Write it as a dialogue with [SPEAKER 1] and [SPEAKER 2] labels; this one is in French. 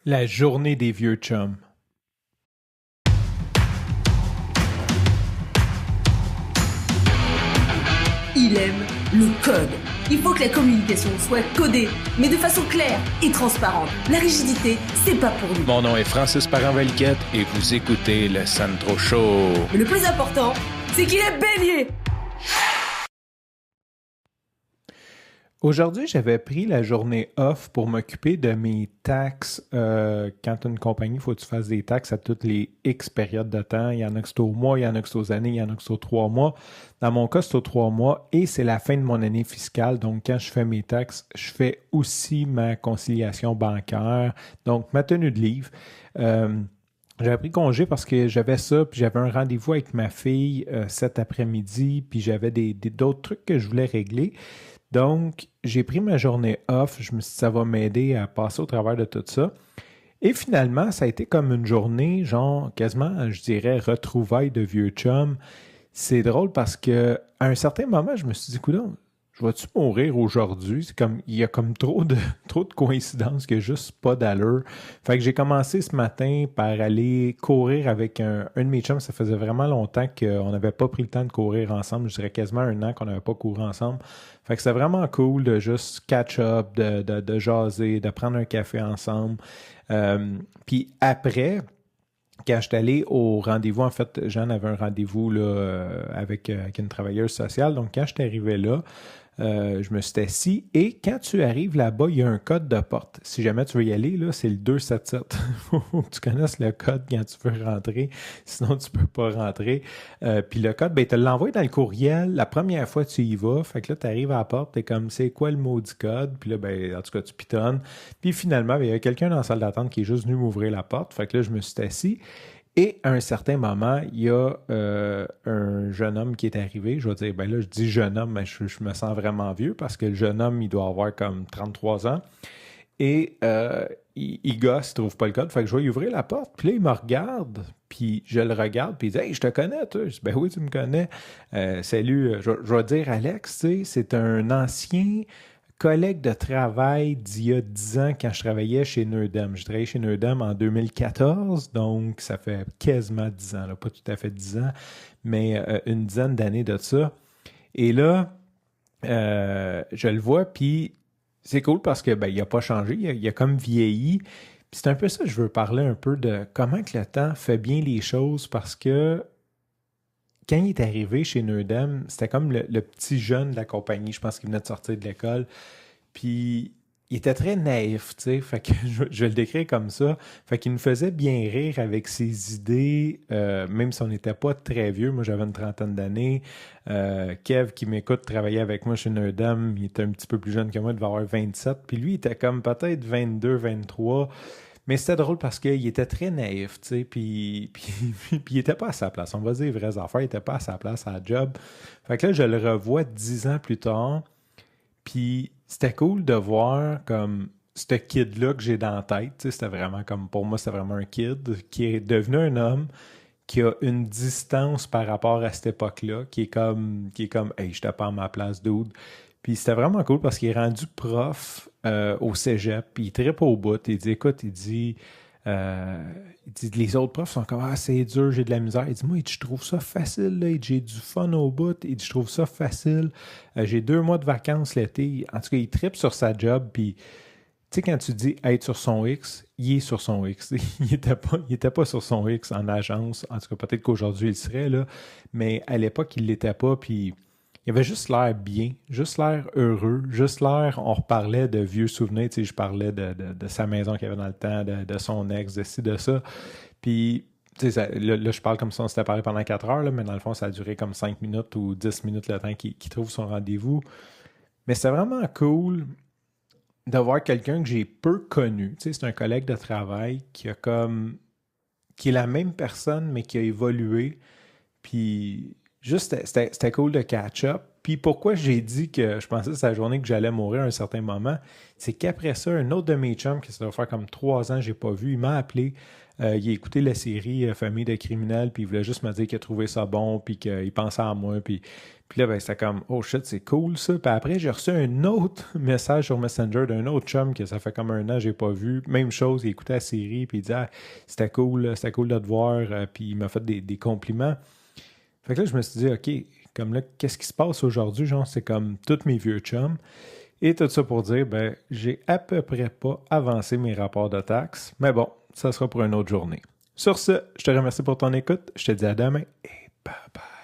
[SPEAKER 1] La journée des vieux chums.
[SPEAKER 2] Il aime le code. Il faut que la communication soit codée, mais de façon claire et transparente. La rigidité, c'est pas pour nous.
[SPEAKER 3] Mon nom est Francis Parent-Valquette et vous écoutez le Sandro Show.
[SPEAKER 2] Mais le plus important, c'est qu'il est bélier.
[SPEAKER 1] Aujourd'hui, j'avais pris la journée off pour m'occuper de mes taxes. Quand tu as une compagnie, il faut que tu fasses des taxes à toutes les X périodes de temps. Il y en a que c'est au mois, il y en a que c'est aux années, il y en a que c'est aux 3 mois. Dans mon cas, c'est aux 3 mois et c'est la fin de mon année fiscale. Donc, quand je fais mes taxes, je fais aussi ma conciliation bancaire, donc ma tenue de livre. J'avais pris congé parce que j'avais ça, puis j'avais un rendez-vous avec ma fille cet après-midi, puis j'avais d'autres trucs que je voulais régler. Donc, j'ai pris ma journée off. Je me suis dit, ça va m'aider à passer au travers de tout ça. Et finalement, ça a été comme une journée, genre, quasiment, je dirais, retrouvailles de vieux chums. C'est drôle parce que à un certain moment, je me suis dit, coudonc, je vais-tu mourir aujourd'hui? C'est comme, il y a comme trop de coïncidences qu'il n'y a juste pas d'allure. Fait que j'ai commencé ce matin par aller courir avec un de mes chums. Ça faisait vraiment longtemps qu'on n'avait pas pris le temps de courir ensemble. Je dirais quasiment 1 an qu'on n'avait pas couru ensemble. Fait que c'était vraiment cool de juste catch up, de jaser, de prendre un café ensemble. Puis après, quand je suis allé au rendez-vous, en fait, Jeanne avait un rendez-vous là, avec une travailleuse sociale. Donc, quand je suis arrivé là, je me suis assis et quand tu arrives là-bas, il y a un code de porte. Si jamais tu veux y aller, là, c'est le 277. Il faut que tu connaisses le code quand tu veux rentrer, sinon tu peux pas rentrer. Puis le code, ben, tu l'envoies dans le courriel. La première fois tu y vas, fait que là, tu arrives à la porte, tu es comme, c'est quoi le maudit code? Puis là, ben, en tout cas, tu pitonnes. Puis finalement, ben, il y a quelqu'un dans la salle d'attente qui est juste venu m'ouvrir la porte. Fait que là, je me suis assis. Et à un certain moment, il y a un jeune homme qui est arrivé. Je vais dire, ben là, je dis jeune homme, mais je me sens vraiment vieux parce que le jeune homme, il doit avoir comme 33 ans. Et il gosse, il trouve pas le code. Fait que je vais lui ouvrir la porte. Puis là, il me regarde. Puis je le regarde. Puis il dit, hey, je te connais, toi. Je dis, ben oui, tu me connais. Salut, je vais dire Alex, tu sais, c'est un ancien collègue de travail d'il y a 10 ans quand je travaillais chez Nerdem. Je travaillais chez Nerdem en 2014, donc ça fait quasiment 10 ans, là, pas tout à fait 10 ans, mais une dizaine d'années de ça. Et là, je le vois, puis c'est cool parce que ben, il n'a pas changé, il a comme vieilli. Puis c'est un peu ça, je veux parler un peu de comment que le temps fait bien les choses parce que quand il est arrivé chez Nerdem, c'était comme le petit jeune de la compagnie. Je pense qu'il venait de sortir de l'école. Puis il était très naïf, tu sais. Fait que je vais le décrire comme ça. Fait qu'il nous faisait bien rire avec ses idées, même si on n'était pas très vieux. Moi, j'avais une trentaine d'années. Kev, qui m'écoute, travaillait avec moi chez Nerdem. Il était un petit peu plus jeune que moi, il devait avoir 27. Puis lui, il était comme peut-être 22, 23. Mais c'était drôle parce qu'il était très naïf, tu sais, puis il était pas à sa place. On va dire les vraies affaires, il était pas à sa place à la job. Fait que là, je le revois 10 ans plus tard, puis c'était cool de voir comme ce kid-là que j'ai dans la tête, tu sais, c'était vraiment comme, pour moi, c'était vraiment un kid qui est devenu un homme, qui a une distance par rapport à cette époque-là, qui est comme, hey, je te pas à ma place, dude. Puis c'était vraiment cool parce qu'il est rendu prof au cégep, puis il trippe au bout. Il dit, écoute, euh, il dit, les autres profs sont comme, ah, c'est dur, j'ai de la misère. Il dit, moi, il dit, je trouve ça facile, là. Il dit, j'ai du fun au bout. Il dit, je trouve ça facile. J'ai 2 mois de vacances l'été. En tout cas, il trippe sur sa job, puis tu sais, quand tu dis être sur son X, il est sur son X. Il était pas sur son X en agence. En tout cas, peut-être qu'aujourd'hui, il serait là. Mais à l'époque, il l'était pas. Puis il avait juste l'air bien, juste l'air heureux, juste l'air, on reparlait de vieux souvenirs. Tu sais, je parlais de sa maison qu'il avait dans le temps, de son ex, de ci, de ça. Puis, tu sais, là, je parle comme si on s'était parlé pendant 4 heures, là, mais dans le fond, ça a duré comme 5 minutes ou 10 minutes le temps qu'il trouve son rendez-vous. Mais c'est vraiment cool d'avoir quelqu'un que j'ai peu connu. Tu sais, c'est un collègue de travail qui est la même personne, mais qui a évolué. Puis juste, c'était cool de catch-up. Puis pourquoi j'ai dit que je pensais que c'était la journée que j'allais mourir à un certain moment, c'est qu'après ça, un autre de mes chums, qui ça doit faire comme 3 ans que je n'ai pas vu, il m'a appelé. Il a écouté la série Famille de criminels, puis il voulait juste me dire qu'il a trouvé ça bon, puis qu'il pensait à moi. Puis là, ben, c'était comme, oh shit, c'est cool ça. Puis après, j'ai reçu un autre message sur Messenger d'un autre chum que ça fait comme 1 an que je n'ai pas vu. Même chose, il écoutait la série, puis il disait, ah, c'était cool de te voir, puis il m'a fait des compliments. Fait que là, je me suis dit, OK, comme là, qu'est-ce qui se passe aujourd'hui? Genre, c'est comme tous mes vieux chums. Et tout ça pour dire, ben, j'ai à peu près pas avancé mes rapports de taxes. Mais bon, ça sera pour une autre journée. Sur ce, je te remercie pour ton écoute. Je te dis à demain et bye bye.